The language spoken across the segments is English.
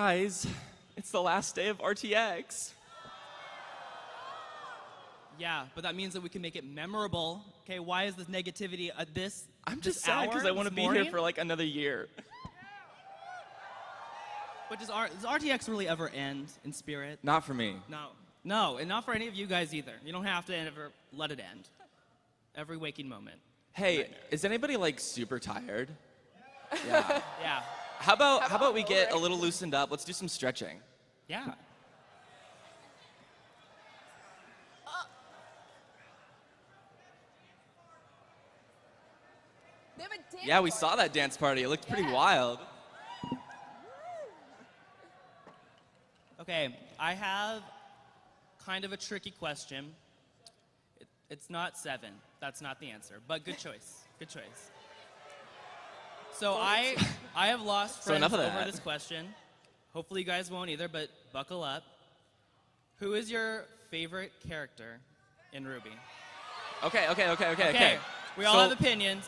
Guys, it's the last day of RTX. Yeah, but that means that we can make it memorable. Okay, why is this negativity this I'm just this sad because hour, I want to this be morning? here for like another year. But does RTX really ever end in spirit? Not for me. No, and not for any of you guys either. You don't have to ever let it end. Every waking moment. Hey, is anybody like super tired? Yeah. Yeah, How about we get a little loosened up? Let's do some stretching. yeah. They have a dance Yeah, we party. saw that dance party. It looked pretty wild. Okay, I have kind of a tricky question. It's not 7. That's not the answer, but good choice. Good choice. So I have lost So friends enough of over that. this question. Hopefully you guys won't either, but buckle up. Who is your favorite character in RWBY? Okay. We all So- have opinions.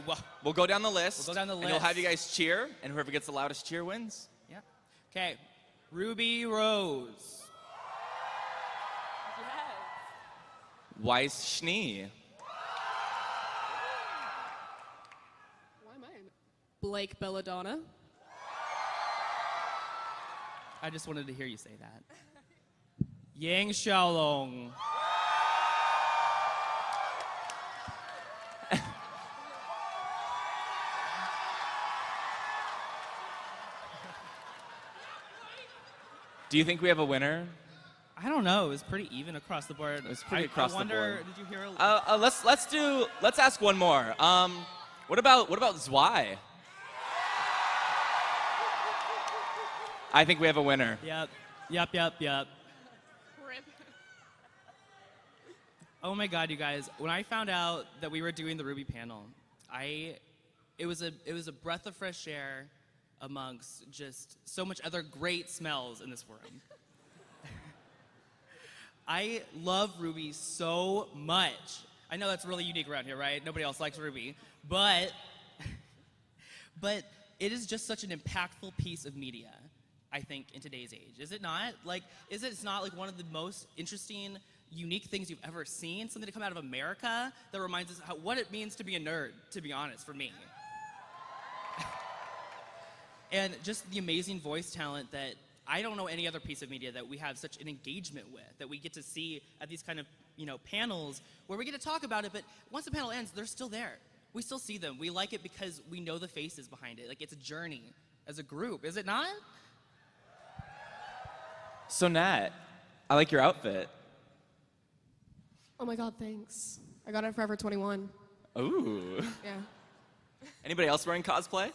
Well, We'll go down the list. We'll go down the And we'll have list. you guys cheer, and whoever gets the loudest cheer wins. yeah. Okay, Ruby Rose. Yes. Weiss Schnee. Why am I in? Blake Belladonna. I just wanted to hear you say that. Yang Xiaolong. Do you think we have a winner? I don't know. It was pretty even across the board. It was pretty across I the wonder, board. Did you hear? Let's ask one more. What about Zwei? I think we have a winner. Yep. Rip. Oh my God, you guys! When I found out that we were doing the RWBY panel, it was a breath of fresh air amongst just so much other great smells in this room. I love RWBY so much. I know that's really unique around here, right? Nobody else likes RWBY, but it is just such an impactful piece of media, I think, in today's age. Is it not? Like, it's not like one of the most interesting, unique things you've ever seen? Something to come out of America that reminds us what it means to be a nerd, to be honest, for me. And just the amazing voice talent that I don't know any other piece of media that we have such an engagement with, that we get to see at these kind of, panels where we get to talk about it, but once the panel ends, they're still there. We still see them. We like it because we know the faces behind it. Like, it's a journey as a group, is it not? So Nat, I like your outfit. Oh my God, thanks. I got it at Forever 21. Ooh. Yeah. Anybody else wearing cosplay?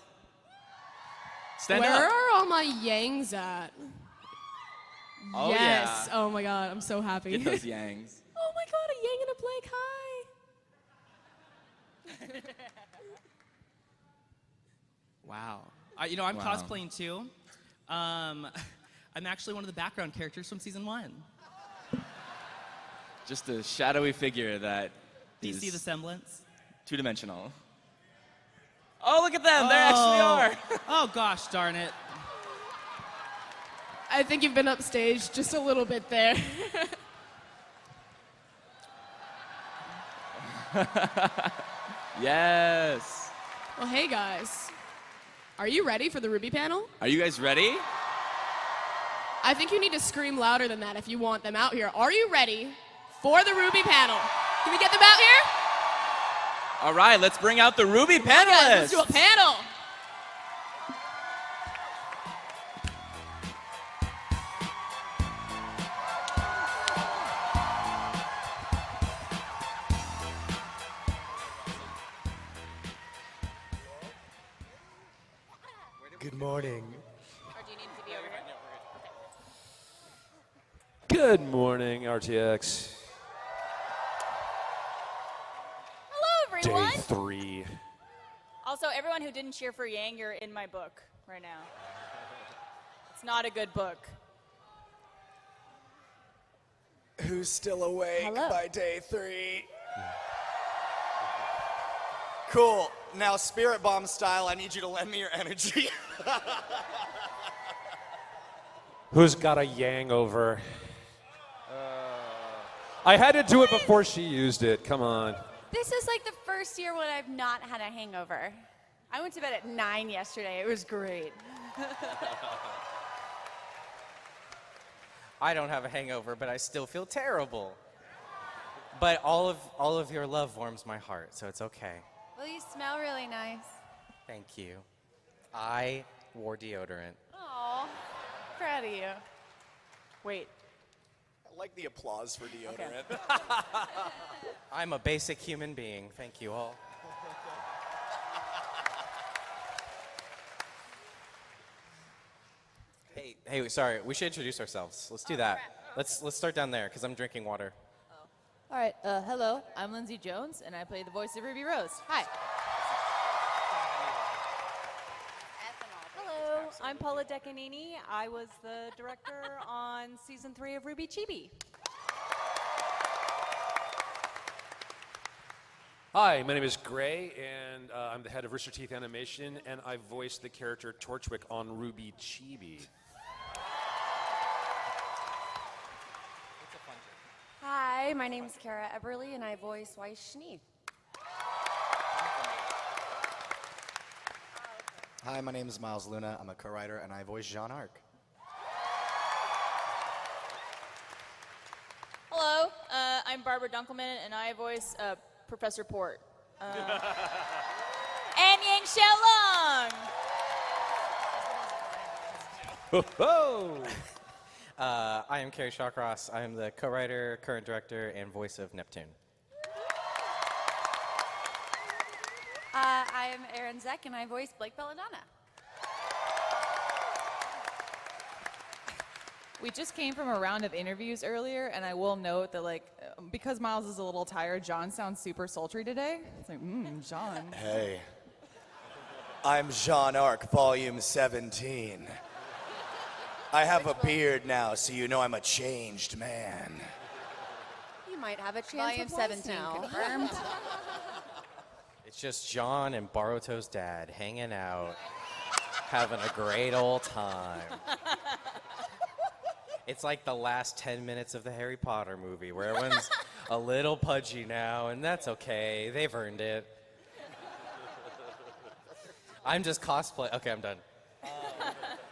Stand Where up. are all my Yangs at? Oh, yes. yeah. Oh my God, I'm so happy. Get those yangs. Oh my God, a Yang and a Blake. Hi. Wow. I'm Wow. cosplaying too. I'm actually one of the background characters from season 1. Just a shadowy figure that Do you is see the semblance? two-dimensional. Oh, look at them! They actually are. Oh gosh, darn it. I think you've been upstage just a little bit there. Yes. Well, hey guys. Are you ready for the RWBY panel? Are you guys ready? I think you need to scream louder than that if you want them out here. Are you ready for the RWBY panel? Can we get them out here? All right, let's bring out the RWBY Guys, let's panelists. do a panel. Good morning. Or do you need to be over here? Good morning, RTX. Hello, everyone. Day 3. Also, everyone who didn't cheer for Yang, you're in my book right now. It's not a good book. Who's still awake Hello. by day 3? Cool. Now, Spirit Bomb style, I need you to lend me your energy. Who's got a hangover? I had to do it before she used it. Come on. This is like the first year when I've not had a hangover. I went to bed at 9 yesterday. It was great. I don't have a hangover, but I still feel terrible. But all of your love warms my heart, so it's okay. Well, you smell really nice. Thank you. I wore deodorant. Aw, proud of you. Wait. I like the applause for deodorant. I'm a basic human being. Thank you all. Hey, sorry. We should introduce ourselves. Let's do that. Let's start down there because I'm drinking water. All right, hello, I'm Lindsay Jones, and I play the voice of Ruby Rose. Hi. Hello, I'm Paula Decanini. I was the director on season 3 of RWBY Chibi. Hi, my name is Gray, and I'm the head of Rooster Teeth Animation, and I voiced the character Torchwick on RWBY Chibi. Hi, my name is Kara Eberly, and I voice Weiss Schnee. Hi, my name is Miles Luna. I'm a co-writer, and I voice Jean Arc. Hello, I'm Barbara Dunkelman, and I voice Professor Port. And Yang Xiaolong! Ho-ho! I am Carrie Shawcross. I am the co-writer, current director, and voice of Neptune. I am Erin Zeck, and I voice Blake Belladonna. We just came from a round of interviews earlier, and I will note that, like, because Miles is a little tired, John sounds super sultry today. It's like, John. Hey, I'm Jean Arc, volume 17. I have a beard now, so you know I'm a changed man. You might have a chance Volume with Weiss 17 now. confirmed. It's just John and Baruto's dad hanging out, having a great old time. It's like the last 10 minutes of the Harry Potter movie where everyone's a little pudgy now, and that's okay. They've earned it. I'm just cosplay. Okay, I'm done.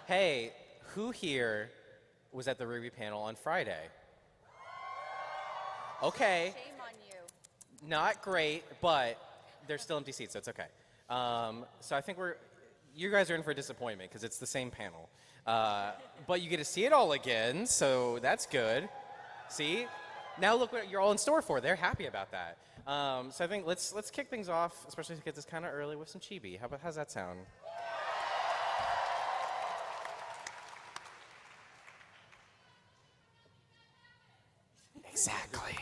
Hey, who here was at the RWBY panel on Friday? Okay. Shame on you. Not great, but there's still empty seats, so it's okay. So I think you guys are in for a disappointment because it's the same panel. But you get to see it all again, so that's good. See? Now look what you're all in store for. They're happy about that. So I think let's kick things off, especially because it's kind of early, with some Chibi. How's that sound? Exactly.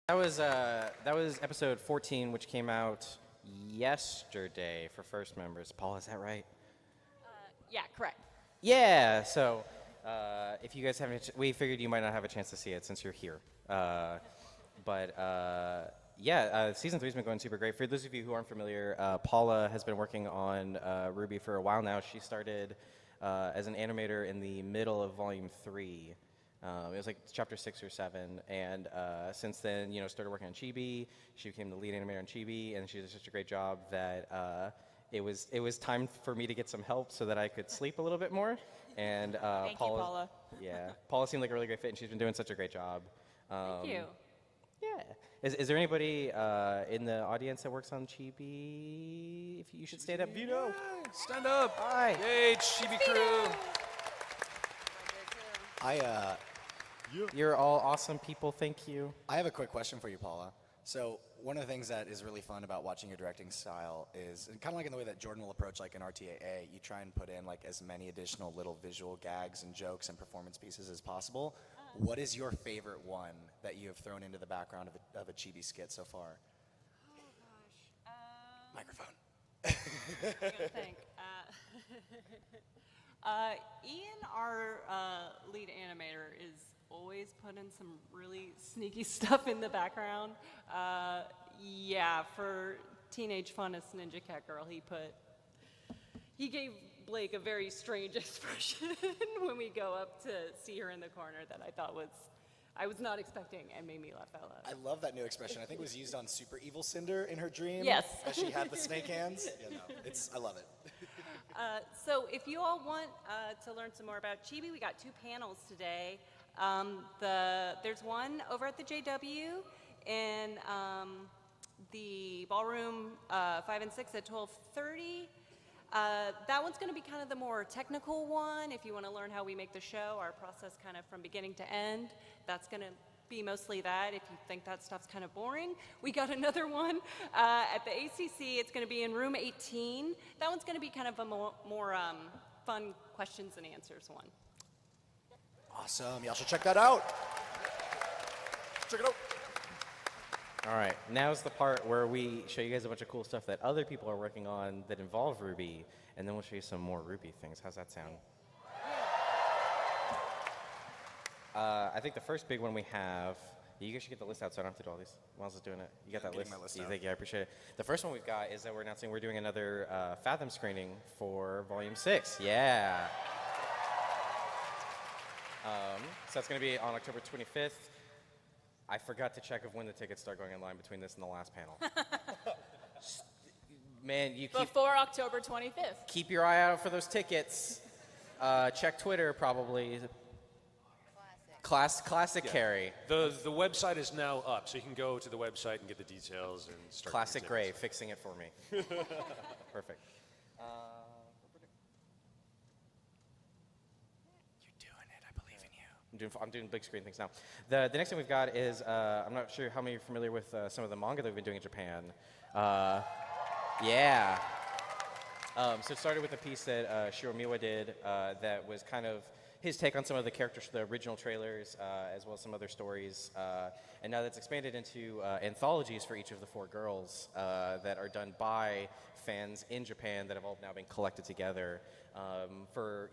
That was episode 14, which came out yesterday for first members. Paul, is that right? Yeah, correct. Yeah. So if you guys haven't, we figured you might not have a chance to see it since you're here. Season 3's been going super great. For those of you who aren't familiar, Paula has been working on RWBY for a while now. She started as an animator in the middle of Volume 3. It was like chapter 6 or 7, and since then, started working on Chibi. She became the lead animator on Chibi, and she did such a great job that it was time for me to get some help so that I could sleep a little bit more. And Thank you, Paula. Yeah, Paula seemed like a really great fit, and she's been doing such a great job. Thank you. Yeah. Is there anybody in the audience that works on Chibi? If you should stand up, Vito. Stand up. Hi. Yay, Chibi crew. You're all awesome people. Thank you. I have a quick question for you, Paula. So one of the things that is really fun about watching your directing style is, kind of like in the way that Jordan will approach like an RTAA, you try and put in like as many additional little visual gags and jokes and performance pieces as possible. What is your favorite one that you have thrown into the background of a Chibi skit so far? Oh gosh. Microphone. I gotta think. Ian, our lead animator, is always putting some really sneaky stuff in the background. For Teenage Funnest Ninja Cat Girl, he gave Blake a very strange expression when we go up to see her in the corner that I was not expecting and made me laugh out loud. I love that new expression. I think it was used on Super Evil Cinder in her dream. Yes. As she had the snake hands. I love it. So if you all want to learn some more about Chibi, we got 2 panels today. There's one over at the JW in the ballroom 5 and 6 at 12:30. That one's going to be kind of the more technical one. If you want to learn how we make the show, our process kind of from beginning to end, that's going to be mostly that. If you think that stuff's kind of boring, we got another one at the ACC. It's going to be in room 18. That one's going to be kind of a more fun questions and answers one. Awesome. Y'all should check that out. Check it out. All right, now's the part where we show you guys a bunch of cool stuff that other people are working on that involve RWBY, and then we'll show you some more RWBY things. How's that sound? I think the first big one we have, you guys should get the list out so I don't have to do all these. Miles is doing it. You got that list? My list out. Thank you, I appreciate it. The first one we've got is that we're announcing we're doing another Fathom screening for Volume 6. Yeah. So that's going to be on October 25th. I forgot to check of when the tickets start going in line between this and the last panel. Man, Before October 25th. keep your eye out for those tickets. Check Twitter probably. Classic Carrie. The website is now up, so you can go to the website and get the details and start. Classic Gray, fixing it for me. Perfect. I'm doing big screen things now. The next thing we've got is, I'm not sure how many are familiar with some of the manga that we've been doing in Japan. Yeah. So it started with a piece that Shiro Miwa did that was kind of his take on some of the characters from the original trailers, as well as some other stories. And now that's expanded into anthologies for each of the 4 girls that are done by fans in Japan that have all now been collected together. For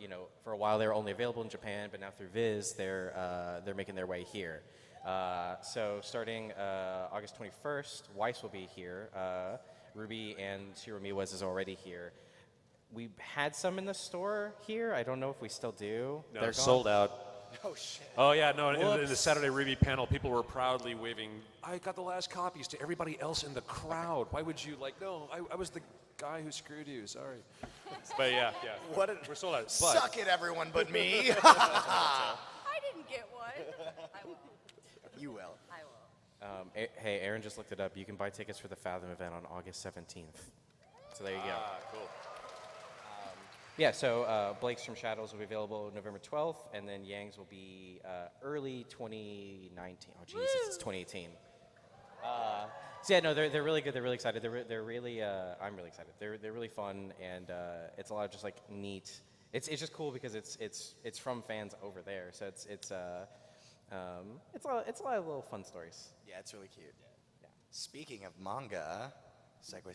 a while they were only available in Japan, but now through Viz they're making their way here. So starting August 21st, Weiss will be here. RWBY and Shiro Miwa's is already here. We had some in the store here. I don't know if we still do. No, They're sold out. Oh, shit. Oh, yeah, no, in the Saturday RWBY panel, people were proudly waving, I got the last copies to everybody else in the crowd. Why would you, no, I was the guy who screwed you, sorry. But yeah. We're sold out. But Suck it, everyone but me. I didn't get one. I will. You will. I will. Hey, Aaron just looked it up. You can buy tickets for the Fathom event on August 17th. So there you go. cool. Yeah, so Blake's from Shadows will be available November 12th, and then Yang's will be early 2019. Oh, Jesus, it's 2018. So yeah, no, they're really good. They're really excited. They're really, I'm really excited. They're really fun, and it's a lot of just neat. It's just cool because it's from fans over there. So It's a lot of little fun stories. Yeah, it's really cute. Yeah. Speaking of manga, segue.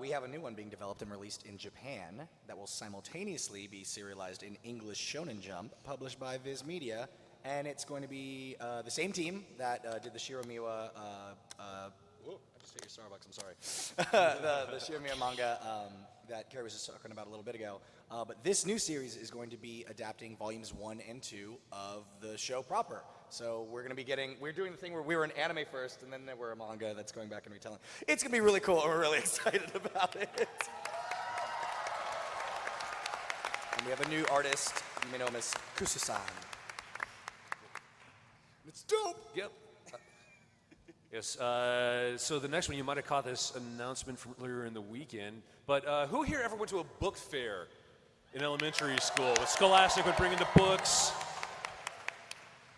We have a new one being developed and released in Japan that will simultaneously be serialized in English Shonen Jump, published by Viz Media, and it's going to be the same team that did the Shiro Miwa. Whoa, I just hit your Starbucks. I'm sorry. the Shiro Miwa manga that Carrie was just talking about a little bit ago. But this new series is going to be adapting volumes 1 and 2 of the show proper. So we're doing the thing where we were an anime first, and then we're a manga that's going back and retelling. It's going to be really cool, and we're really excited about it. And we have a new artist, Minomis Kususan. It's dope! Yep. Yes, so the next one, you might have caught this announcement from earlier in the weekend, but who here ever went to a book fair in elementary school? Scholastic would bring in the books,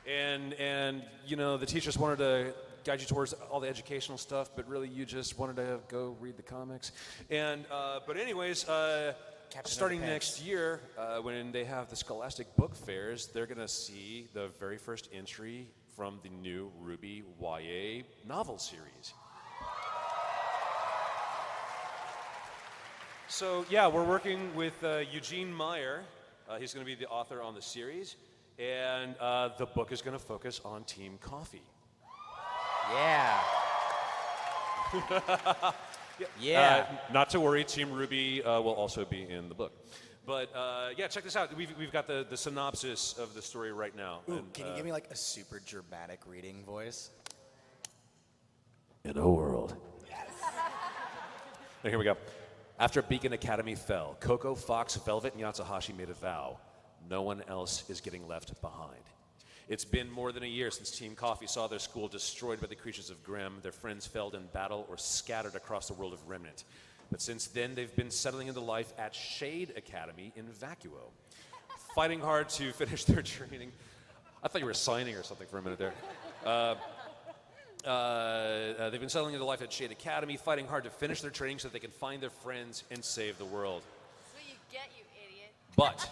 and you know, the teachers wanted to guide you towards all the educational stuff, but really you just wanted to go read the comics. And, but anyways, starting next year, when they have the Scholastic book fairs, they're gonna see the very first entry from the new RWBY YA novel series. So yeah, we're working with Eugene Meyer. He's going to be the author on the series, and the book is going to focus on Team Coffee. Yeah. Yeah. Not to worry, Team RWBY will also be in the book. But yeah, check this out. We've got the synopsis of the story right now. Ooh, And, can you give me like a super dramatic reading voice? In a world. Yes. Now, here we go. After Beacon Academy fell, Coco, Fox, Velvet, and Yatsuhashi made a vow. No one else is getting left behind. It's been more than a year since Team Coffee saw their school destroyed by the creatures of Grimm, their friends felled in battle or scattered across the world of Remnant. But since then, they've been settling into life at Shade Academy in Vacuo, fighting hard to finish their training. I thought you were signing or something for a minute there. They've been settling into life at Shade Academy, fighting hard to finish their training so that they can find their friends and save the world. That's what you get, you idiot. But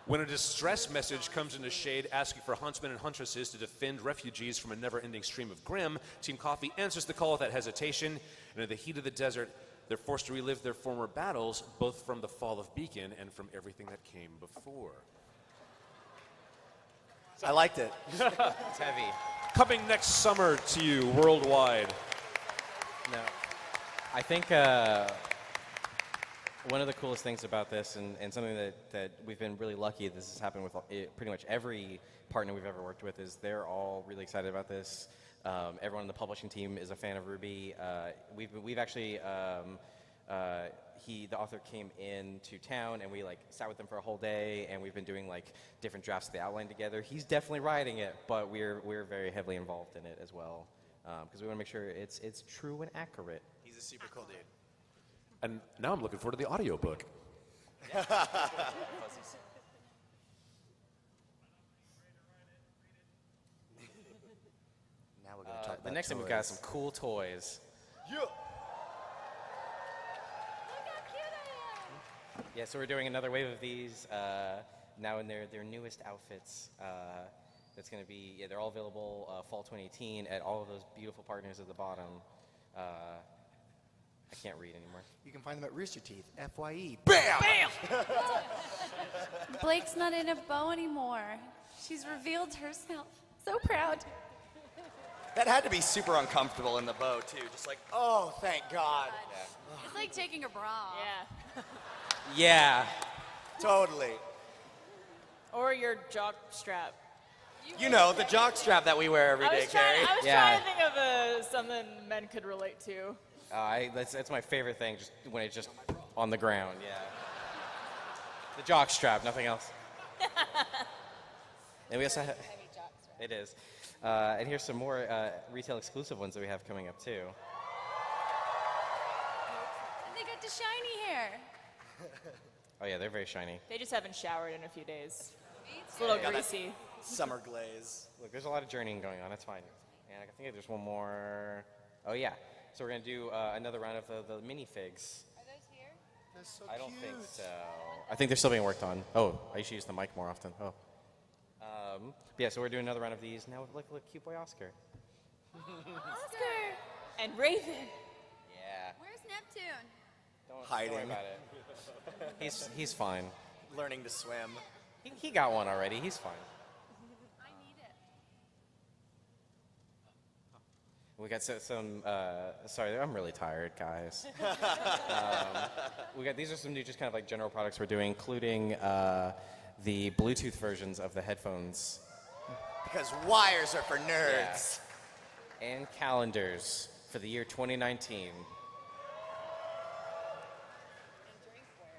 when a distress message comes into Shade asking for huntsmen and huntresses to defend refugees from a never-ending stream of Grimm, Team Coffee answers the call without hesitation, and in the heat of the desert, they're forced to relive their former battles, both from the fall of Beacon and from everything that came before. I liked it. It's heavy. Coming next summer to you worldwide. No. I think one of the coolest things about this, and something that we've been really lucky this has happened with pretty much every partner we've ever worked with, is they're all really excited about this. Everyone on the publishing team is a fan of RWBY. We've actually, the author came into town and we like sat with them for a whole day, and we've been doing like different drafts of the outline together. He's definitely writing it, but we're very heavily involved in it as well, because we want to make sure it's true and accurate. He's a super cool dude. And now I'm looking forward to the audiobook. Now we're going to talk about The next thing, we've got some cool toys. Yeah. Yeah, so we're doing another wave of these now in their newest outfits. That's going to be, they're all available fall 2018 at all of those beautiful partners at the bottom. I can't read anymore. You can find them at Rooster Teeth, FYE. BAM! Bam! Blake's not in a bow anymore. She's revealed herself. So proud. That had to be super uncomfortable in the bow, too. Just like, oh, thank God. It's like taking a bra off. Yeah. Yeah. Totally. Or your jock strap. You know, the jock strap that we wear every day, Carrie. I was trying to think of something men could relate to. That's my favorite thing, just when it's just on the ground, yeah. The jock strap, nothing else. And we also have, it is. And here's some more retail exclusive ones that we have coming up too. They got the shiny hair. Oh yeah, they're very shiny. They just haven't showered in a few days. It's a little greasy. Summer glaze. Look, there's a lot of journeying going on, that's fine. And I think there's one more. Oh yeah, so we're gonna do another round of the minifigs. Are those here? They're so I don't think so. I think they're still being worked on. Oh, I should use the mic more often. Oh. Yeah, so we're doing another round of these. Now look, cute boy Oscar. Oscar and Raven. Yeah. Where's Neptune? Don't Hiding. worry about it. He's fine. Learning to swim. He got one already. He's fine. I need it. We got some. Sorry, I'm really tired, guys. These are some new, just kind of like general products we're doing, including the Bluetooth versions of the headphones. Because wires are for nerds. Yeah. And calendars for the year 2019.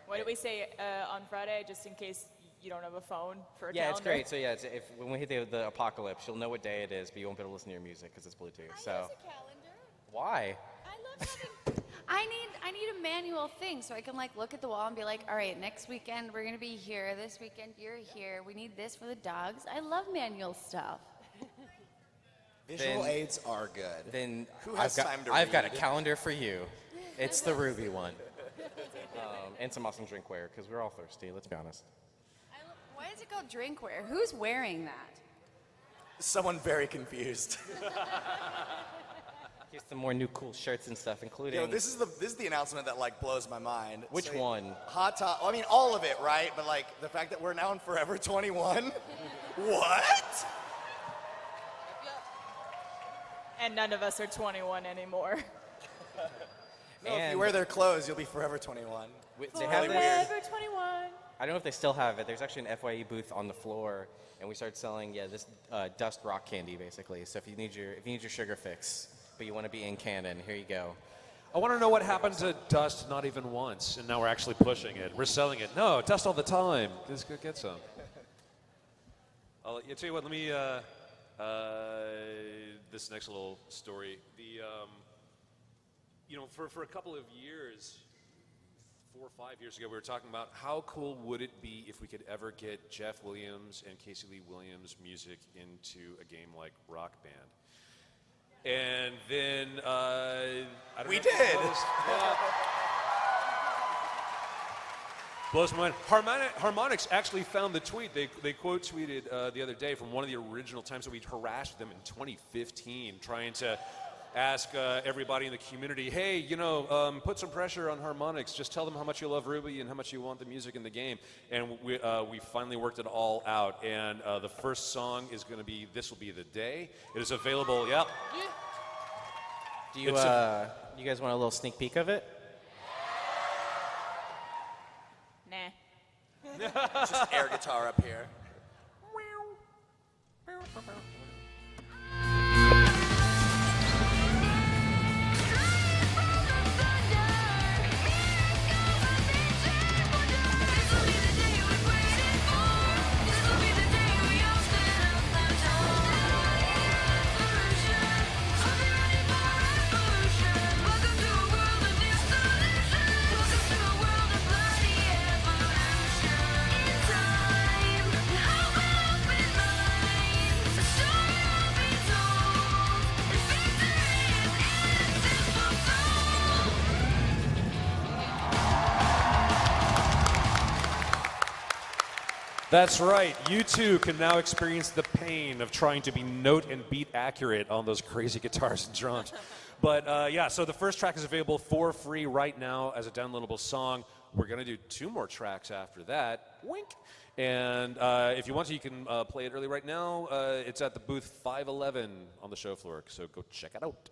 What did we say on Friday, just in case you don't have a phone for a Yeah, calendar? it's great. So yeah, when we hit the apocalypse, you'll know what day it is, but you won't be able to listen to your music because it's Bluetooth. I So use a calendar. why? I love having. I need a manual thing so I can like look at the wall and be like, all right, next weekend we're gonna be here. This weekend you're here. We need this for the dogs. I love manual stuff. Visual Then- aids are good. Then Who has time to I've got a read? calendar for you. It's the RWBY one. And some awesome drinkware because we're all thirsty. Let's be honest. Why is it called drinkware? Who's wearing that? Someone very confused. Here's some more new cool shirts and stuff, including. Yo, this is the announcement that like blows my mind. Which So, one? Hot Top. I mean, all of it, right? But like the fact that we're now in Forever 21. What? And none of us are 21 anymore. No, if And- you wear their clothes, you'll be Forever 21. They have really this. Forever 21. I don't know if they still have it. There's actually an FYE booth on the floor, and we started selling this dust rock candy basically. So if you need your sugar fix, but you want to be in canon, here you go. I want to know what happened to dust not even once, and now we're actually pushing it. We're selling it. No, dust all the time. Just go get some. I'll tell you what, let me, this next little story. For a couple of years, 4 or 5 years ago, we were talking about how cool would it be if we could ever get Jeff Williams and Casey Lee Williams' music into a game like Rock Band. And then, I don't We know, did. Blows my mind. Harmonix actually found the tweet. They quote tweeted the other day from one of the original times that we harassed them in 2015, trying to ask everybody in the community, hey, put some pressure on Harmonix. Just tell them how much you love RWBY and how much you want the music in the game. And we finally worked it all out. And the first song is going to be "This Will Be the Day." It is available. Yeah. Do you you guys want a little sneak peek of it? Nah. Just air guitar up here. That's right. You too can now experience the pain of trying to be note and beat accurate on those crazy guitars and drums. But so the first track is available for free right now as a downloadable song. We're going to do 2 more tracks after that. Wink. And if you want to, you can play it early right now. It's at the booth 511 on the show floor, so go check it out.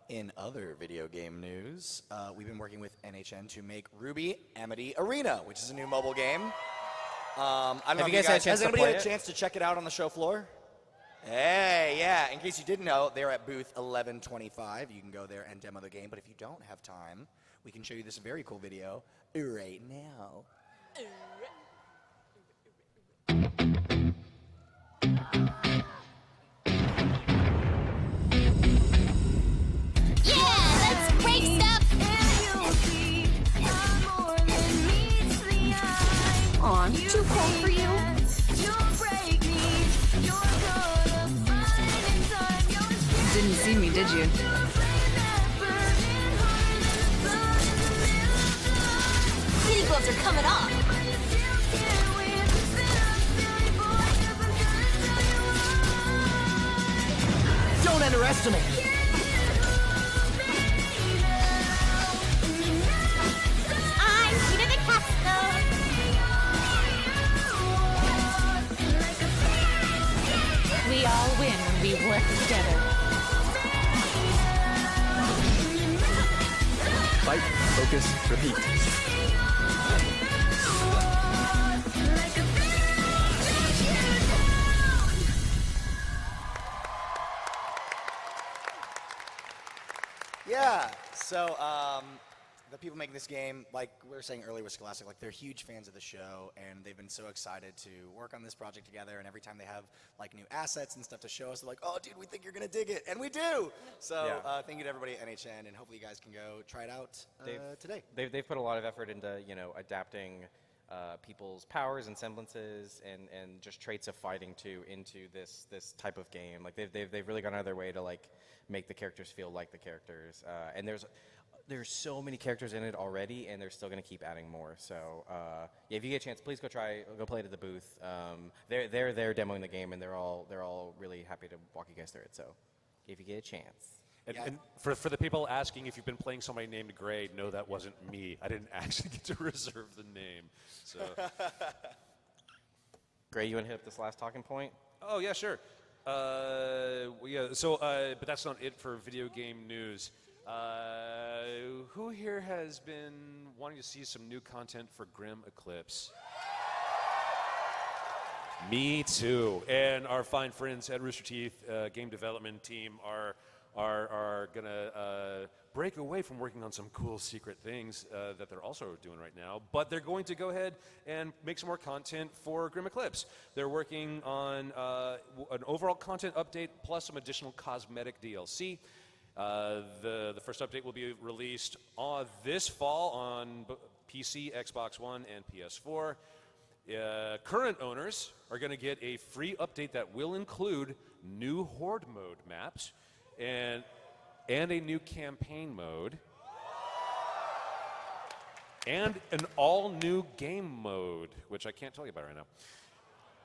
In other video game news, we've been working with NHN to make RWBY Amity Arena, which is a new mobile game. I don't know Have if you guys had a chance has to anybody play had a it? chance to check it out on the show floor? Hey, yeah. In case you didn't know, they're at booth 1125. You can go there and demo the game. But if you don't have time, we can show you this very cool video right now. Aw, too cold for you? Didn't see me, did you? Kitty gloves are coming off. Don't underestimate. I'm Chibi the Capsule. We all win when we work together. Fight, focus, repeat. Yeah. So the people making this game, like we were saying earlier with Scholastic, like they're huge fans of the show, and they've been so excited to work on this project together. And every time they have like new assets and stuff to show us, they're like, "Oh, dude, we think you're gonna dig it," and we do. So thank you to everybody at NHN, and hopefully you guys can go try it out today. They've put a lot of effort into adapting people's powers and semblances and just traits of fighting into this type of game. Like they've really gone out of their way to like make the characters feel like the characters. And there's so many characters in it already, and they're still going to keep adding more. So yeah, if you get a chance, please go play it at the booth. They're demoing the game, and they're all really happy to walk you guys through it. So if you get a chance. And for the people asking if you've been playing somebody named Gray, no, that wasn't me. I didn't actually get to reserve the name. So. Gray, you want to hit up this last talking point? Oh, yeah, sure. Yeah, so, but that's not it for video game news. Who here has been wanting to see some new content for Grim Eclipse? Me too. And our fine friends at Rooster Teeth game development team are gonna break away from working on some cool secret things that they're also doing right now, but they're going to go ahead and make some more content for Grim Eclipse. They're working on an overall content update plus some additional cosmetic DLC. The first update will be released this fall on PC, Xbox One, and PS4. Current owners are going to get a free update that will include new Horde mode maps and a new campaign mode and an all-new game mode, which I can't tell you about right now.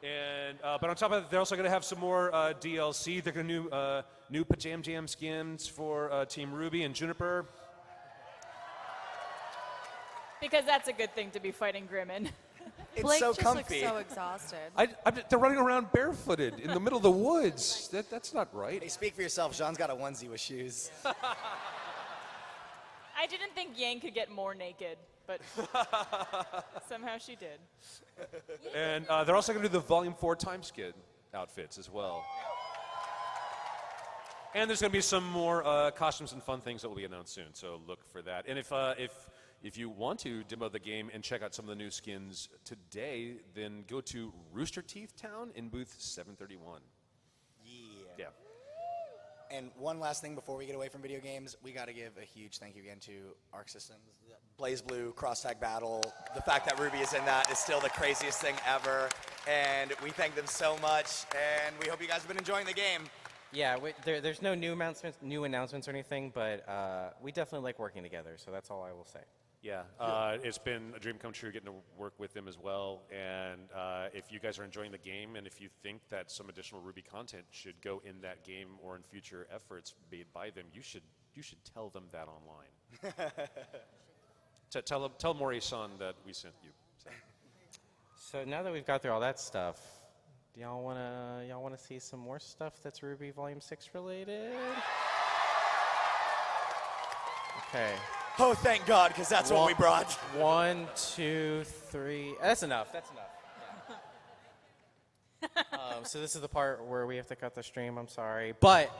And but on top of that, they're also going to have some more DLC. They're going to new Pajam Jam skins for Team Ruby and Juniper. Because that's a good thing to be fighting Grim in. It's Blake so just comfy. looks so exhausted. They're running around barefooted in the middle of the woods. That's not right. Hey, speak for yourself. Jean's got a onesie with shoes. I didn't think Yang could get more naked, but somehow she did. And they're also going to do the Volume 4 time skid outfits as well. And there's going to be some more costumes and fun things that will be announced soon, so look for that. And if you want to demo the game and check out some of the new skins today, then go to Rooster Teeth Town in booth 731. Yeah. And one last thing before we get away from video games, we got to give a huge thank you again to Arc Systems. Blaze Blue, Cross Tag Battle, the fact that Ruby is in that is still the craziest thing ever. And we thank them so much, and we hope you guys have been enjoying the game. Yeah, there's no new announcements or anything, but we definitely like working together, so that's all I will say. Yeah, it's been a dream come true getting to work with them as well. And if you guys are enjoying the game, and if you think that some additional Ruby content should go in that game or in future efforts made by them, you should tell them that online. Tell Mori-san that we sent you. So now that we've got through all that stuff, do y'all wanna see some more stuff that's Ruby Volume 6 related? Okay. Oh, thank God, because that's what we brought. 1, 2, 3. That's enough. That's enough. Yeah. So this is the part where we have to cut the stream. I'm sorry, but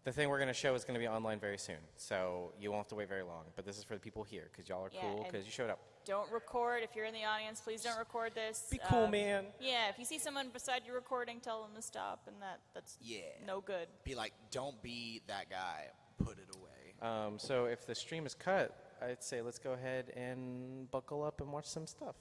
the thing we're going to show is going to be online very soon, so you won't have to wait very long. But this is for the people here, because y'all are cool, because you showed up. Don't record. If you're in the audience, please don't record this. Be cool, man. Yeah, if you see someone beside you recording, tell them to stop, and that's no good. Be like, don't be that guy. Put it away. So if the stream is cut, I'd say let's go ahead and buckle up and watch some stuff.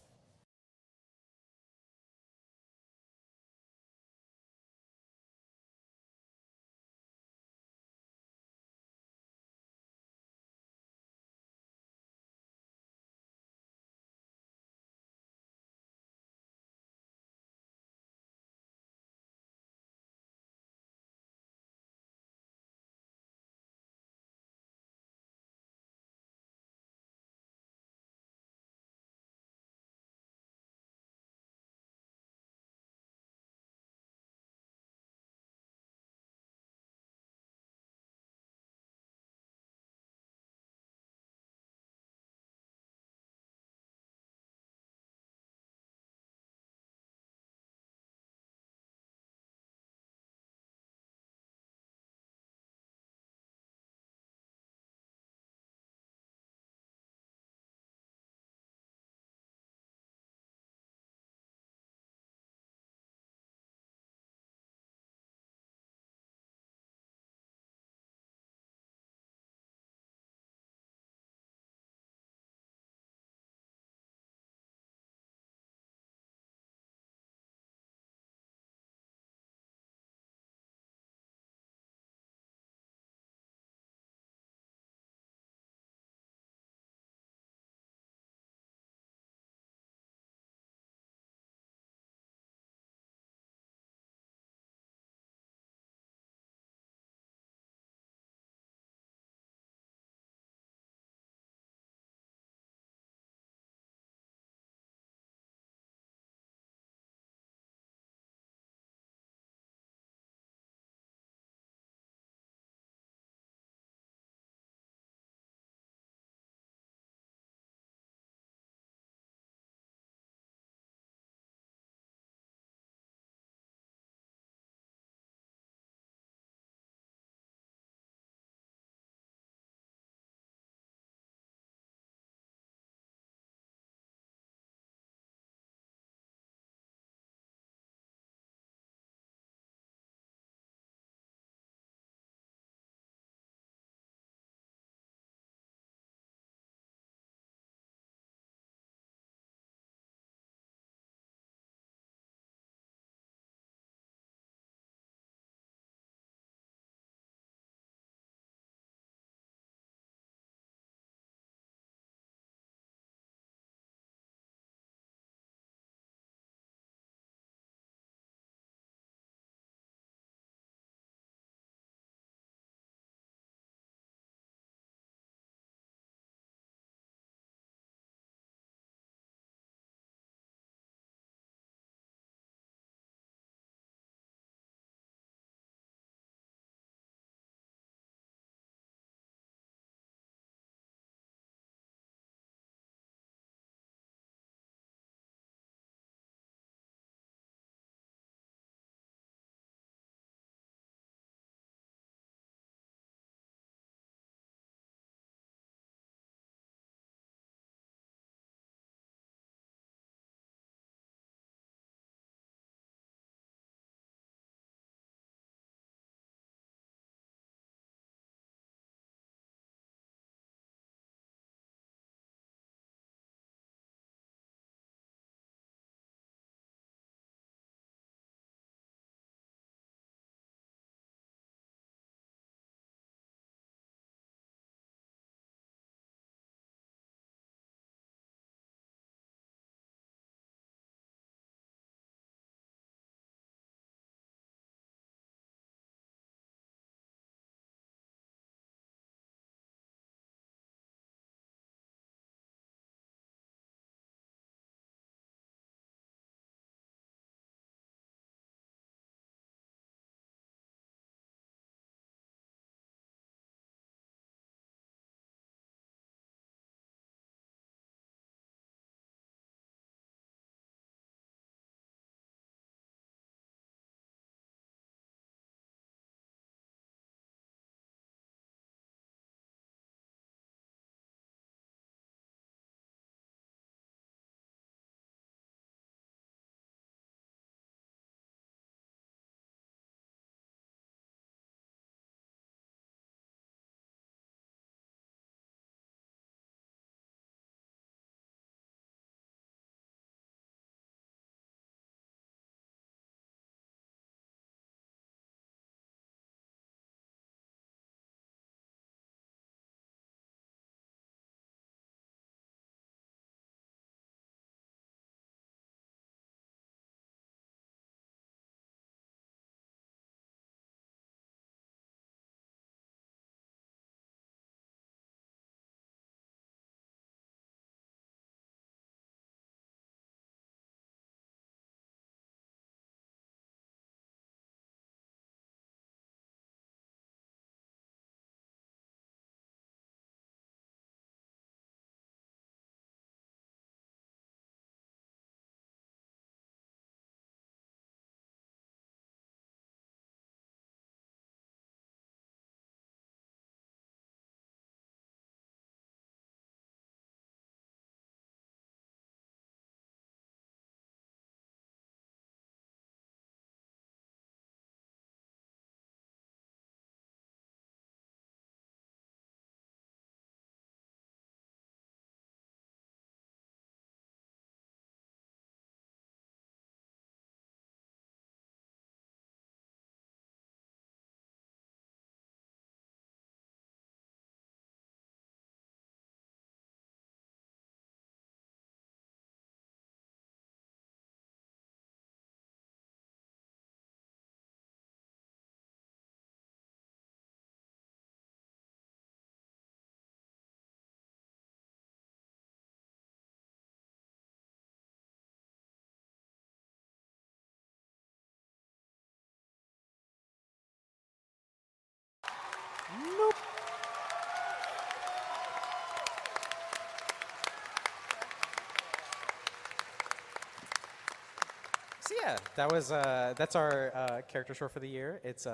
yeah, that was that's our character short for the year. It's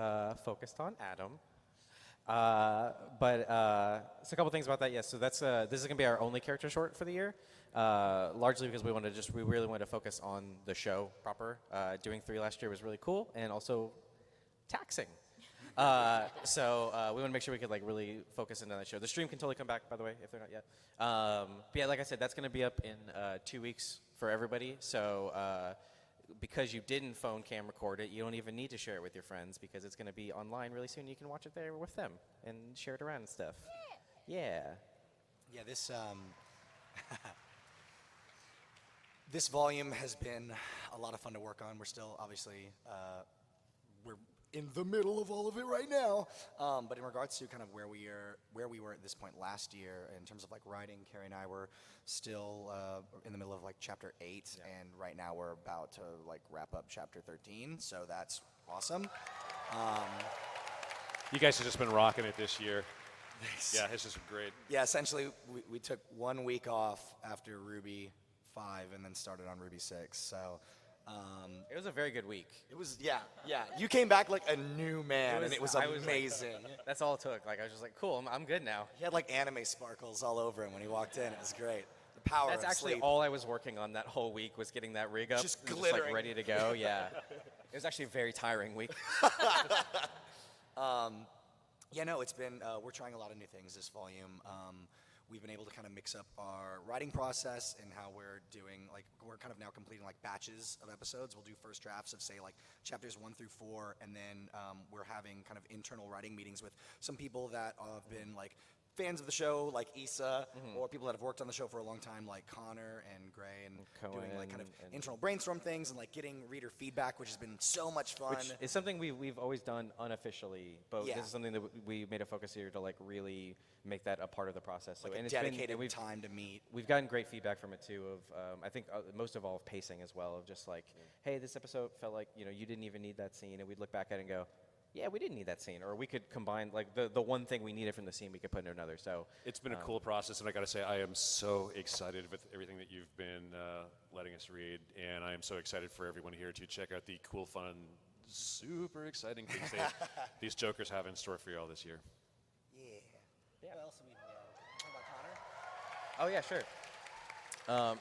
focused on Adam. So a couple things about that. Yes, so that's this is gonna be our only character short for the year. Largely because we really wanted to focus on the show proper. Doing 3 last year was really cool and also taxing. So we want to make sure we could like really focus into that show. The stream can totally come back, by the way, if they're not yet. But yeah, like I said, that's going to be up in 2 weeks for everybody. So because you didn't phone cam record it, you don't even need to share it with your friends because it's going to be online really soon. You can watch it there with them and share it around and stuff. Yeah. Yeah, this this volume has been a lot of fun to work on. We're still obviously we're in the middle of all of it right now. But in regards to kind of where we were at this point last year, in terms of like writing, Carrie and I were still in the middle of like chapter 8, and right now we're about to like wrap up chapter 13. So that's awesome. You guys have just been rocking it this year. Yeah, it's just been great. Yeah, essentially we took 1 week off after RWBY 5 and then started on RWBY 6. So. It was a very good week. It was, yeah. You came back like a new man, and it was amazing. That's all it took. Like I was just like, cool, I'm good now. He had like anime sparkles all over him when he walked in. It was great. The power That's of actually sleep. all I was working on that whole week was getting that rig up. Just and glittering. like ready to go, yeah. It was actually a very tiring week. Yeah, no, it's been, we're trying a lot of new things this volume. We've been able to kind of mix up our writing process and how we're doing, like, we're kind of now completing like batches of episodes. We'll do first drafts of, say, like chapters 1 through 4, and then we're having kind of internal writing meetings with some people that have been like fans of the show, like Issa, or people that have worked on the show for a long time, like Connor and Gray, and doing like kind of internal brainstorm things and like getting reader feedback, which has been so much fun. Which is something we've always done unofficially, but Yeah. this is something that we made a focus here to like really make that a part of the process. So Like a and dedicated we've time to meet. We've gotten great feedback from it too. Of I think most of all of pacing as well. Of just like, hey, this episode felt like you didn't even need that scene, and we'd look back at it and go, yeah, we didn't need that scene, or we could combine like the one thing we needed from the scene we could put into another. So it's been a cool process, and I got to say, I am so excited with everything that you've been letting us read, and I am so excited for everyone here to check out the cool, fun, super exciting things these Jokers have in store for you all this year. Yeah. What else do we talk about Connor? Oh yeah, sure.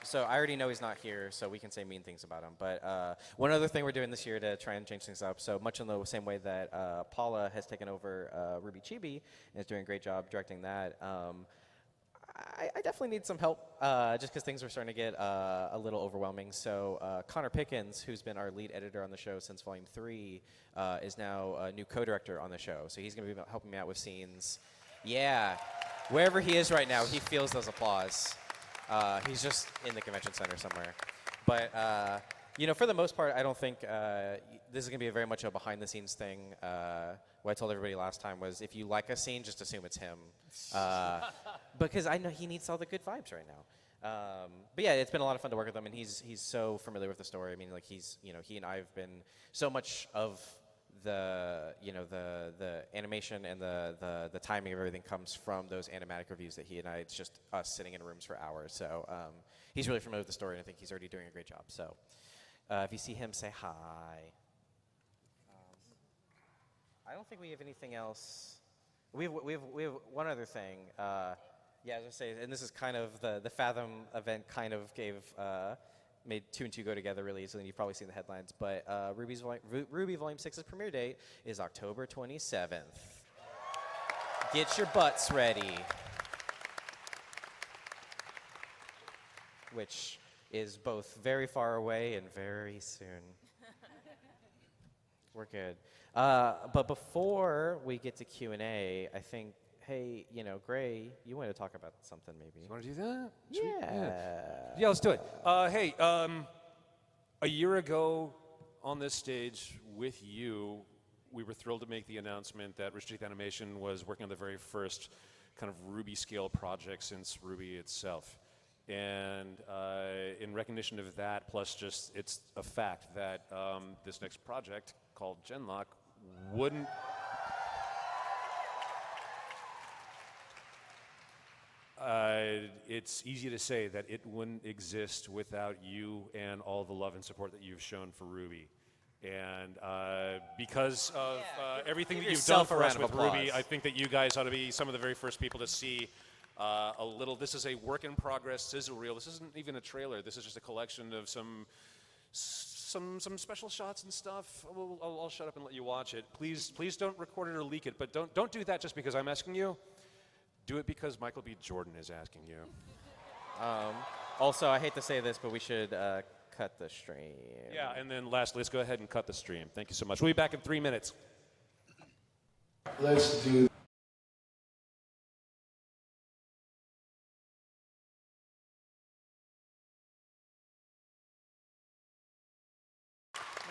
So I already know he's not here, so we can say mean things about him. But one other thing we're doing this year to try and change things up, so much in the same way that Paula has taken over RWBY Chibi and is doing a great job directing that, I definitely need some help just because things are starting to get a little overwhelming. So Connor Pickens, who's been our lead editor on the show since Volume 3, is now a new co-director on the show. So he's going to be helping me out with scenes. Yeah, wherever he is right now, he feels those applause. He's just in the convention center somewhere. But, for the most part, I don't think this is going to be very much a behind-the-scenes thing. What I told everybody last time was if you like a scene, just assume it's him. Because I know he needs all the good vibes right now. But yeah, it's been a lot of fun to work with him, and he's so familiar with the story. I mean, like he and I have been so much of the animation and the timing of everything comes from those animatic reviews that he and I, it's just us sitting in rooms for hours. So he's really familiar with the story, and I think he's already doing a great job. So if you see him, say hi. I don't think we have anything else. We have one other thing. Yeah, as I say, and this is kind of the Fathom event kind of made 2 and 2 go together really easily, and you've probably seen the headlines. But RWBY Volume 6's premiere date is October 27th. Get your butts ready. Which is both very far away and very soon. We're good. But before we get to Q&A, I think, hey, Gray, you want to talk about something maybe? You want to do that? Yeah. Let's do it. Hey, a year ago on this stage with you, we were thrilled to make the announcement that Rich Teeth Animation was working on the very first kind of RWBY scale project since RWBY itself. And in recognition of that, plus just it's a fact that this next project called Genlock wouldn't... it's easy to say that it wouldn't exist without you and all the love and support that you've shown for RWBY. And because of everything that you've done for us with RWBY, I think that you guys ought to be some of the very first people to see this is a work in progress sizzle reel. This isn't even a trailer. This is just a collection of some special shots and stuff. I'll shut up and let you watch it. Please don't record it or leak it, but don't do that just because I'm asking you. Do it because Michael B. Jordan is asking you. Also, I hate to say this, but we should cut the stream. Yeah, and then lastly, let's go ahead and cut the stream. Thank you so much. We'll be back in 3 minutes. Let's do.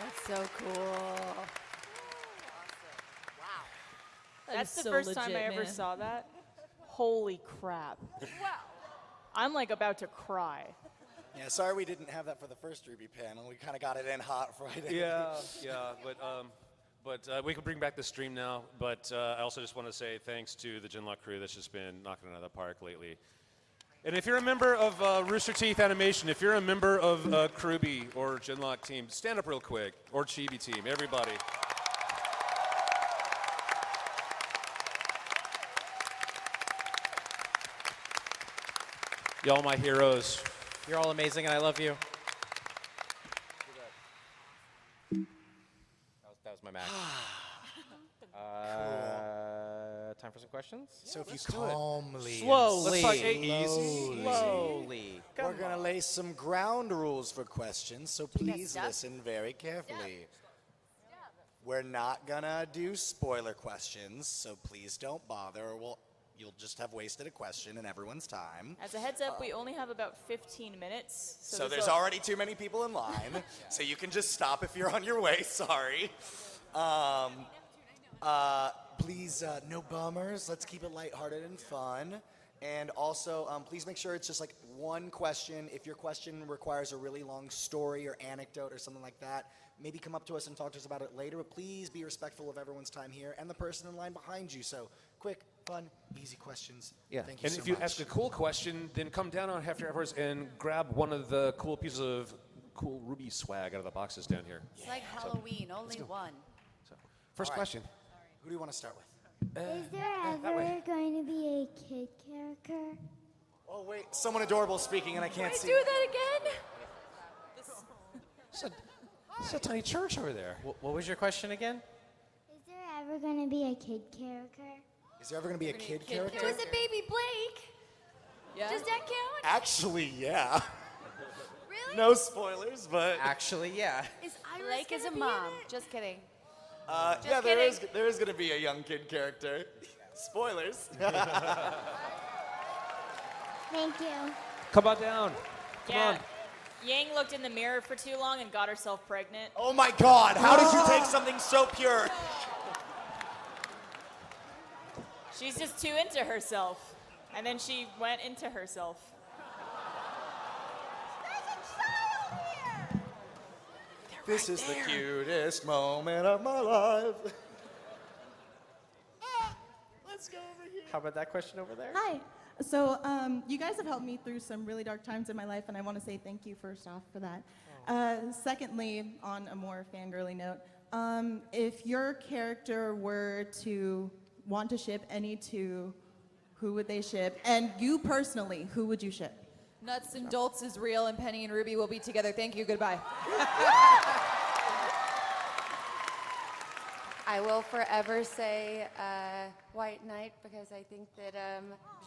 That's so cool. That's the so first time I legit, ever man. saw that. Holy crap. Wow. I'm like about to cry. Yeah, sorry we didn't have that for the first RWBY panel. We kind of got it in hot Friday. Yeah, but we can bring back the stream now. But I also just want to say thanks to the Genlock crew that's just been knocking it out of the park lately. And if you're a member of Rooster Teeth Animation, if you're a member of RWBY or Genlock team, stand up real quick. Or Chibi team, everybody. Y'all my heroes. You're all amazing, and I love you. That was my match. Time for some questions? So if you calmly, Slowly. Let's talk easy. Slowly. We're going to lay some ground rules for questions, so please listen very carefully. We're not going to do spoiler questions, so please don't bother, or you'll just have wasted a question in everyone's time. As a heads up, we only have about 15 minutes. So there's already too many people in line, so you can just stop if you're on your way, sorry. Please, no bummers. Let's keep it lighthearted and fun. And also, please make sure it's just like one question. If your question requires a really long story or anecdote or something like that, maybe come up to us and talk to us about it later. But please be respectful of everyone's time here and the person in line behind you. So quick, fun, easy questions. Yeah. Thank you And so if you much. ask a cool question, then come down on afterwards and grab one of the cool pieces of cool RWBY swag out of the boxes down here. It's like Halloween, only one. First question. Who do you want to start with? Is there ever going to be a kid character? Oh, wait, someone adorable speaking and I can't see. Do that again? It's a tiny church over there. What was your question again? Is there ever going to be a kid character? Is there ever going to be a kid character? There was a baby Blake. Yeah. Does that count? Actually, yeah. Really? No spoilers, but Actually, yeah. Is Blake is a mom. Just kidding. yeah, there is going to be a young kid character. Spoilers. Thank you. Come on down. Come on. Yang looked in the mirror for too long and got herself pregnant. Oh my God, how did you take something so pure? She's just too into herself. And then she went into herself. This is the cutest moment of my life. Let's go over here. How about that question over there? Hi. So you guys have helped me through some really dark times in my life, and I want to say thank you first off for that. Secondly, on a more fangirly note, if your character were to want to ship any two, who would they ship? And you personally, who would you ship? Nuts and Dolts is real, and Penny and Ruby will be together. Thank you. Goodbye. I will forever say White Knight because I think that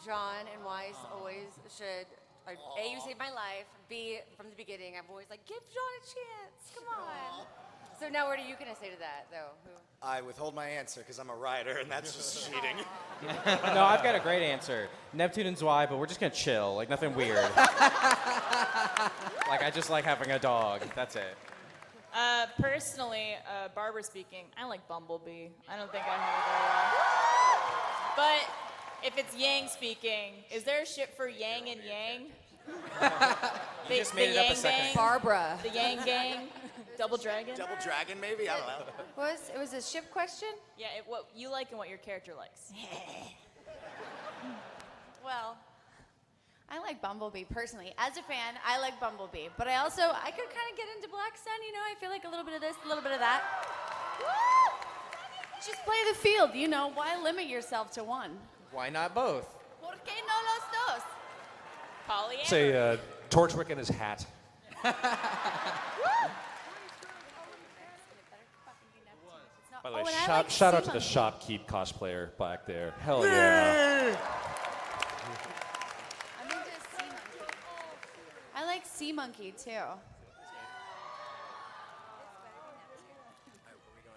Jean and Weiss always should. Like, A, you saved my life. B, from the beginning, I'm always like, give Jean a chance. Come on. So now, what are you gonna say to that, though? I withhold my answer because I'm a writer, and that's just cheating. No, I've got a great answer. Neptune and Zwei, but we're just gonna chill, like nothing weird. Like I just like having a dog. That's it. Personally, Barbara speaking, I like Bumblebee. I don't think I have it very well. But if it's Yang speaking, is there a ship for Yang and Yang? You just made it up a second. Gang, Barbara. The Yang Gang, Double Dragon. Double Dragon, maybe? I don't know. It was a ship question? Yeah, what you like and what your character likes. Well, I like Bumblebee personally. As a fan, I like Bumblebee. But I could kind of get into Black Sun, you know? I feel like a little bit of this, a little bit of that. Woo! Just play the field, you know? Why limit yourself to one? Why not both? ¿Por qué no los dos? Polyamory. Say Torchwick and his hat. By the way, shout out to the Shopkeep cosplayer back there. Hell yeah. I'm into Sea Monkey. I like Sea Monkey too.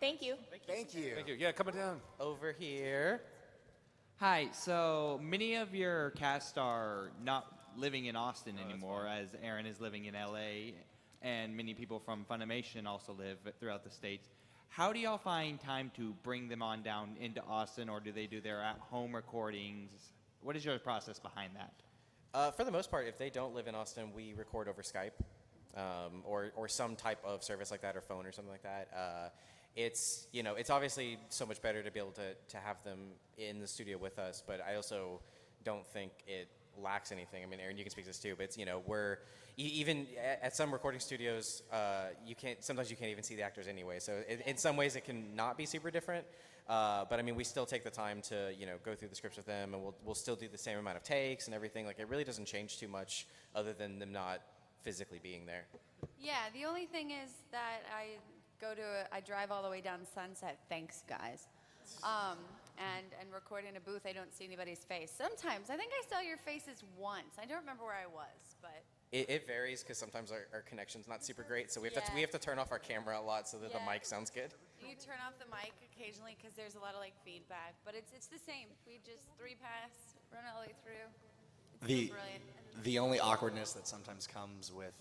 Thank you. Thank you. Thank you. Yeah, coming down. Over here. Hi, so many of your cast are not living in Austin anymore, as Aaron is living in LA, and many people from Funimation also live throughout the States. How do y'all find time to bring them on down into Austin, or do they do their at-home recordings? What is your process behind that? For the most part, if they don't live in Austin, we record over Skype or some type of service like that, or phone or something like that. It's obviously so much better to be able to have them in the studio with us, but I also don't think it lacks anything. I mean, Aaron, you can speak to this too, but it's, we're even at some recording studios, sometimes you can't even see the actors anyway. So in some ways it can not be super different. But I mean, we still take the time to, go through the scripts with them, and we'll still do the same amount of takes and everything. Like, it really doesn't change too much other than them not physically being there. Yeah, the only thing is that I drive all the way down Sunset, thanks guys, and record in a booth. I don't see anybody's face. Sometimes, I think I saw your faces once. I don't remember where I was, but. It varies because sometimes our connection's not super great, so we have to turn off our camera a lot so that the mic sounds good. You turn off the mic occasionally because there's a lot of feedback, but it's the same. We just 3-pass, run it all the way through. It's so brilliant. The only awkwardness that sometimes comes with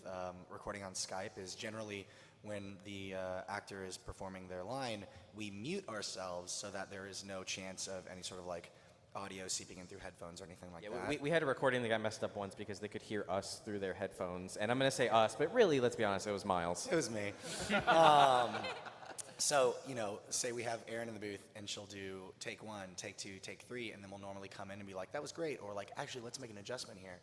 recording on Skype is generally when the actor is performing their line, we mute ourselves so that there is no chance of any sort of audio seeping in through headphones or anything like that. We had a recording that got messed up once because they could hear us through their headphones. And I'm going to say us, but really, let's be honest, it was Miles. It was me. So, say we have Erin in the booth, and she'll do take 1, take 2, take 3, and then we'll normally come in and be like, that was great, or actually, let's make an adjustment here.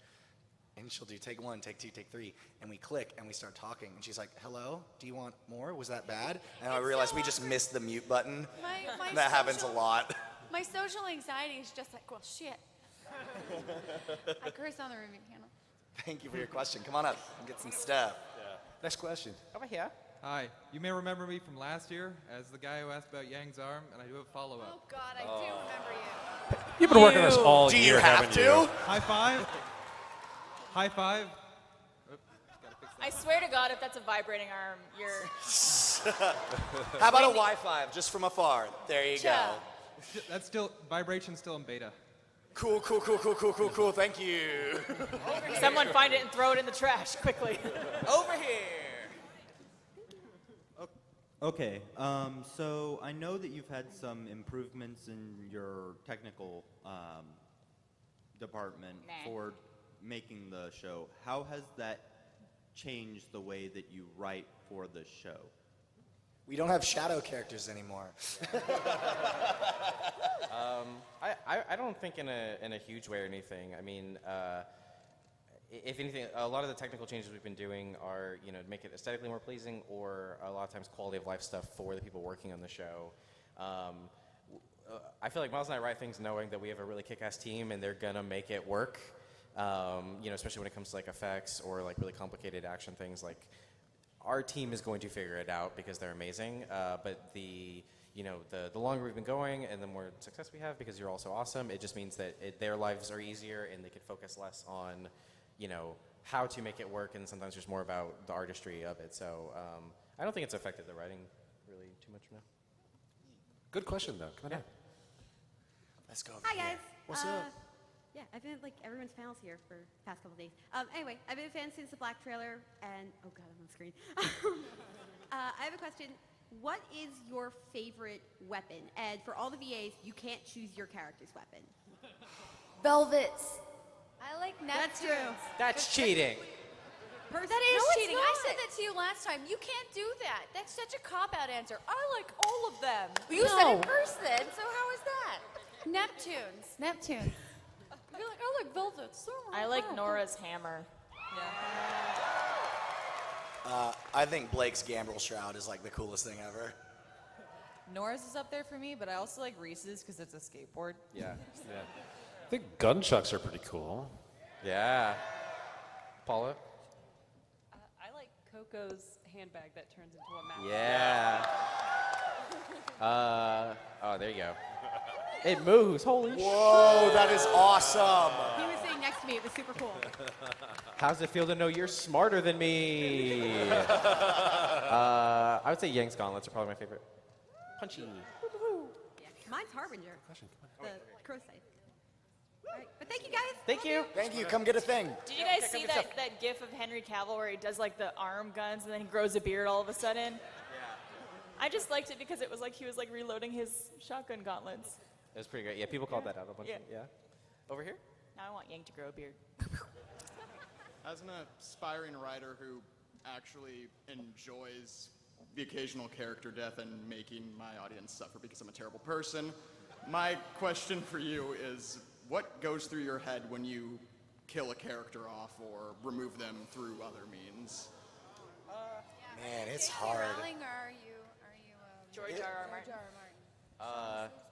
And she'll do take 1, take 2, take 3, and we click, and we start talking, and she's like, hello, do you want more? Was that bad? And I realized we just missed the mute button. That happens a lot. My social anxiety is just well, shit. I curse on the RWBY panel. Thank you for your question. Come on up and get some stuff. Yeah. Next question. Over here. Hi. You may remember me from last year as the guy who asked about Yang's arm, and I do have a follow-up. Oh, God, I do remember you. You've been working on this all Do year, you have haven't to? you? High five. High five. I swear to God, if that's a vibrating arm, you're. How about a Wi-Fi just from afar? There you go. That's still, vibration's still in beta. Cool. Thank you. Someone find it and throw it in the trash quickly. Over here. Okay, so I know that you've had some improvements in your technical department for making the show. How has that changed the way that you write for the show? We don't have shadow characters anymore. I don't think in a huge way or anything. I mean, if anything, a lot of the technical changes we've been doing are, to make it aesthetically more pleasing, or a lot of times quality of life stuff for the people working on the show. I feel like Miles and I write things knowing that we have a really kick-ass team and they're gonna make it work. Especially when it comes to effects or really complicated action things. Our team is going to figure it out because they're amazing. But the longer we've been going and the more success we have, because you're all so awesome, it just means that their lives are easier and they can focus less on, how to make it work, and sometimes just more about the artistry of it. So I don't think it's affected the writing really too much now. Good question, though. Come on down. Let's go over Hi, here. guys. What's up? Yeah, I've been at everyone's panels here for the past couple days. Anyway, I've been a fan since the Black trailer, and oh god, I'm on the screen. I have a question. What is your favorite weapon? And for all the VAs, you can't choose your character's weapon. Velvets. I like Neptunes. That's true. That's cheating. That is cheating. I said that to you last time. You can't do that. That's such a cop-out answer. I like all of them. You said it first then, so how is that? Neptunes. You're like, I like velvet. So I like Nora's hammer. I think Blake's gambrel shroud is like the coolest thing ever. Nora's is up there for me, but I also like Reese's because it's a skateboard. Yeah. I think gunchucks are pretty cool. Yeah. Paula? I like Coco's handbag that turns into a mouse. Yeah. Oh, there you go. It moves. Holy shit. Whoa, that is awesome. He was sitting next to me. It was super cool. How's it feel to know you're smarter than me? I would say Yang's gauntlets are probably my favorite. Punchy. Yeah. Mine's Harbinger. The crow scythe. All right. But thank you guys. Thank you. Thank you. Come get a thing. Did you guys see that gif of Henry Cavill where he does like the arm guns and then he grows a beard all of a sudden? Yeah. I just liked it because it was like he was like reloading his shotgun gauntlets. It was pretty great. Yeah, people called that out a bunch. Yeah. Over here? Now I want Yang to grow a beard. As an aspiring writer who actually enjoys the occasional character death and making my audience suffer because I'm a terrible person, my question for you is, what goes through your head when you kill a character off or remove them through other means? Man, it's hard. Rowling, or are you George R.R. Martin?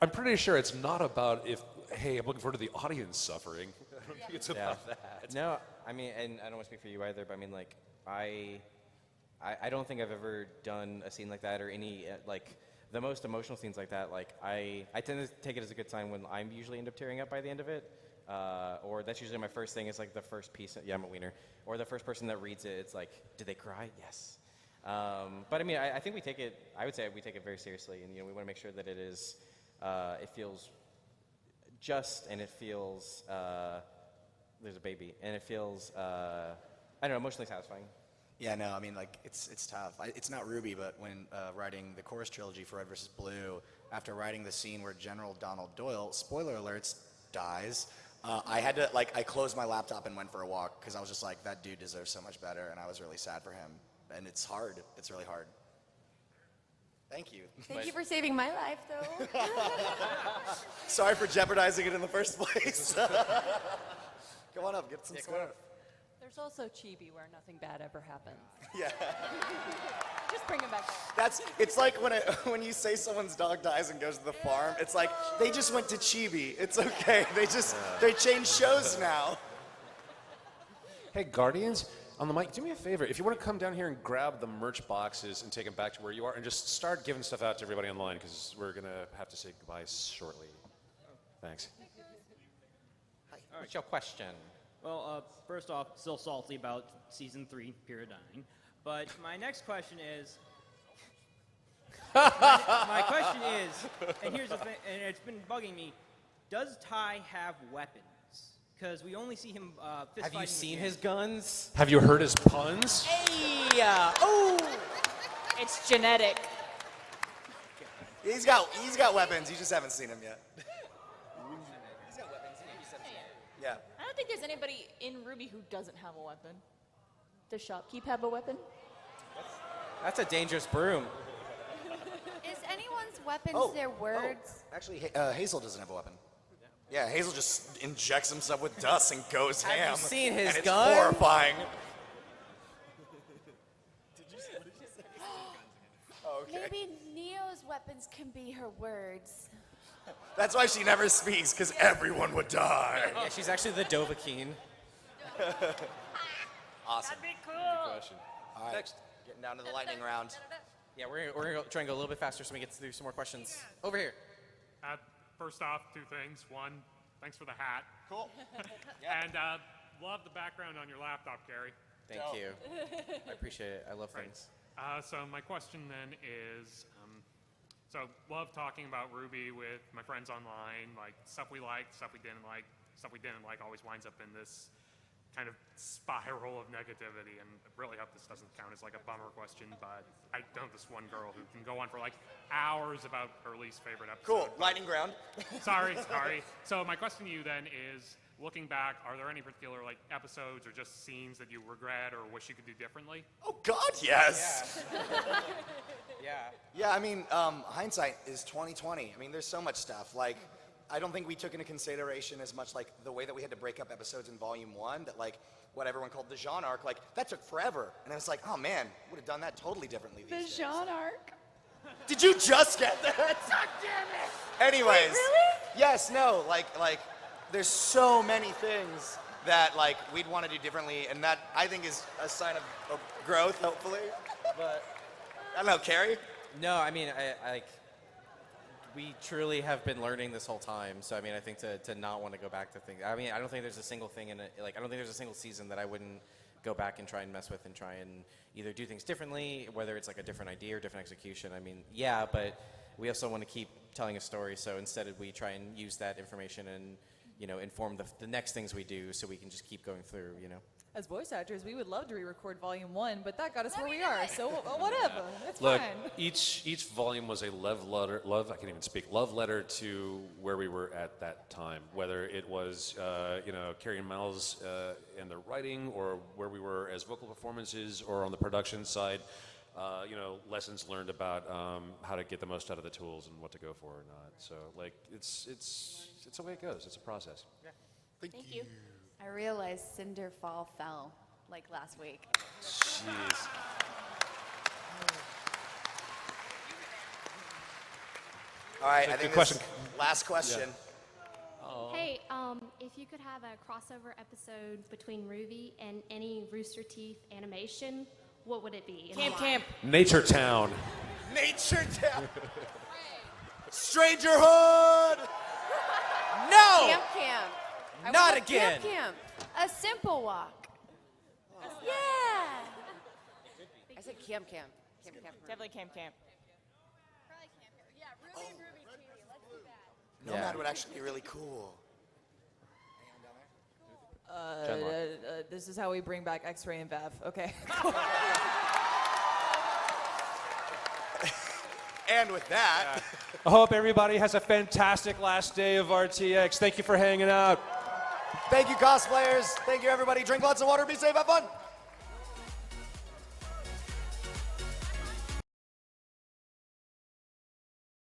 I'm pretty sure it's not about hey, I'm looking forward to the audience suffering. I don't think it's about that. No, I mean, and I don't want to speak for you either, but I mean, like, I don't think I've ever done a scene like that or any, like, the most emotional scenes like that. Like, I tend to take it as a good sign when I usually end up tearing up by the end of it. Or that's usually my first thing. It's like the first piece. Yeah, I'm a wiener. Or the first person that reads it, it's like, did they cry? Yes. But I mean, I think we take it, I would say we take it very seriously, and, you know, we want to make sure that it is, it feels just, and it feels, there's a baby, and it feels, I don't know, emotionally satisfying. Yeah, no, I mean, like, it's tough. It's not RWBY, but when writing the chorus trilogy for Red vs. Blue, after writing the scene where General Donald Doyle, spoiler alerts, dies, I had to, like, I closed my laptop and went for a walk, because I was just like, that dude deserves so much better, and I was really sad for him. And it's hard. It's really hard. Thank you. Thank you for saving my life, though. Sorry for jeopardizing it in the first place. Come on up, get some smoke. There's also Chibi where nothing bad ever happens. Yeah. Just bring him back. It's like when you say someone's dog dies and goes to the farm, it's like, they just went to Chibi. It's okay. They changed shows now. Hey, Guardians, on the mic, do me a favor. If you want to come down here and grab the merch boxes and take them back to where you are, and just start giving stuff out to everybody online, because we're going to have to say goodbye shortly. Thanks. What's your question? Well, first off, still salty about season 3, Period Dying. But my next question is, my question is, and here's the thing, and it's been bugging me, does Ty have weapons? Because we only see him fist fighting. Have you seen his guns? Have you heard his puns? Hey! Oh! It's genetic. He's got weapons. You just haven't seen him yet. He's got weapons. Yeah. I don't think there's anybody in RWBY who doesn't have a weapon. Does Shopkeep have a weapon? That's a dangerous broom. Is anyone's weapons their words? Actually, Hazel doesn't have a weapon. Yeah, Hazel just injects himself with dust and goes Have ham. you seen his and gun? It's horrifying. Maybe Neo's weapons can be her words. That's why she never speaks, because everyone would die. Yeah, she's actually the Dovahkiin. Awesome. That'd be cool. Question. All right, next, getting down to the lightning round. Yeah, we're gonna try and go a little bit faster so we get through some more questions. Over here. First off, 2 things. 1, thanks for the hat. Cool. And love the background on your laptop, Gary. Thank you. I appreciate it. I love things. So my question then is, so love talking about RWBY with my friends online, like stuff we liked, stuff we didn't like. Stuff we didn't like always winds up in this kind of spiral of negativity, and I really hope this doesn't count as like a bummer question, but I know this one girl who can go on for like hours about her least favorite episode. Cool, lightning round. Sorry. So my question to you then is, looking back, are there any particular like episodes or just scenes that you regret or wish you could do differently? Oh God, yes. Yeah. Yeah, I mean, hindsight is 20/20. I mean, there's so much stuff. Like, I don't think we took into consideration as much like the way that we had to break up episodes in Volume 1, that like what everyone called the Jean arc, like that took forever. And I was like, oh man, would have done that totally differently these days. The Jean arc. Did you just get that? God damn it! Anyways. Wait, really? Yes, no, like there's so many things that like we'd want to do differently, and that I think is a sign of growth, hopefully. But I don't know, Carrie? No, I mean, we truly have been learning this whole time. So I mean, I think to not want to go back to things. I mean, I don't think there's a single thing in it. Like, I don't think there's a single season that I wouldn't go back and try and mess with and try and either do things differently, whether it's like a different idea or different execution. I mean, yeah, but we also want to keep telling a story. So instead, we try and use that information and inform the next things we do, so we can just keep going through. As voice actors, we would love to re-record Volume 1, but that got us where we are, so whatever. It's Look, fine. each volume was a love letter to where we were at that time, whether it was, Carrie and Miles in the writing, or where we were as vocal performances, or on the production side, lessons learned about how to get the most out of the tools and what to go for or not. So, like, it's the way it goes. It's a process. Yeah. Thank you. I realized Cinderfall fell like last week. Jeez. All right, I Good think question. Last question. Hey, if you could have a crossover episode between RWBY and any Rooster Teeth animation, what would it be? and why? Nature Town. Nature Town. Strangerhood. No! Camp. I Not want again. Camp. A simple walk. Yeah. I said camp. Definitely camp. Nomad would actually be really cool. This is how we bring back X-Ray and Vav. Okay. And with that, I hope everybody has a fantastic last day of RTX. Thank you for hanging out. thank you, cosplayers. Thank you, everybody. Drink lots of water. Be safe. Have fun.